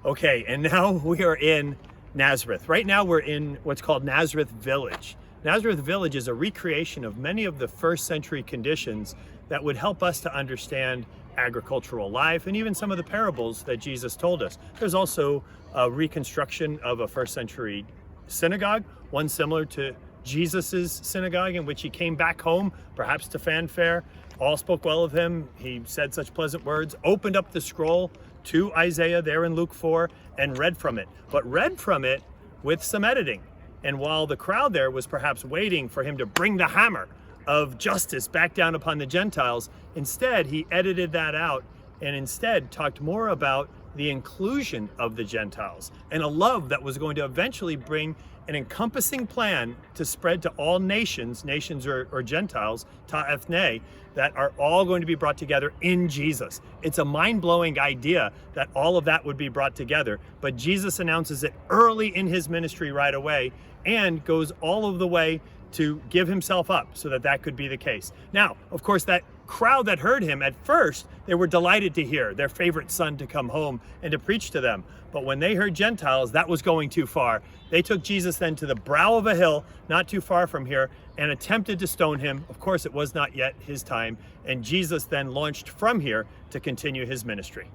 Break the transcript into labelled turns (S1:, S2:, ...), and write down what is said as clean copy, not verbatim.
S1: Okay, and now we are in Nazareth. Right now we're in what's called Nazareth Village. Nazareth Village is a recreation of many of the first century conditions that would help us to understand agricultural life and even some of the parables that Jesus told us. There's also a reconstruction of a first century synagogue, one similar to Jesus's synagogue, in which he came back home, perhaps to fanfare. All spoke well of him. He said such pleasant words, opened up the scroll to Isaiah there in Luke 4 and read from it, but read from it with some editing. And while the crowd there was perhaps waiting for him to bring the hammer of justice back down upon the Gentiles, instead he edited that out and instead talked more about the inclusion of the Gentiles and a love that was going to eventually bring an encompassing plan to spread to all nations or Gentiles, ta ethne, that are all going to be brought together in Jesus. It's a mind-blowing idea that all of that would be brought together, but Jesus announces it early in his ministry right away and goes all of the way to give himself up so that that could be the case. Now, of course, that crowd that heard him at first, they were delighted to hear their favorite son to come home and to preach to them. But when they heard Gentiles, that was going too far. They took Jesus then to the brow of a hill, not too far from here, and attempted to stone him. Of course, it was not yet his time. And Jesus then launched from here to continue his ministry.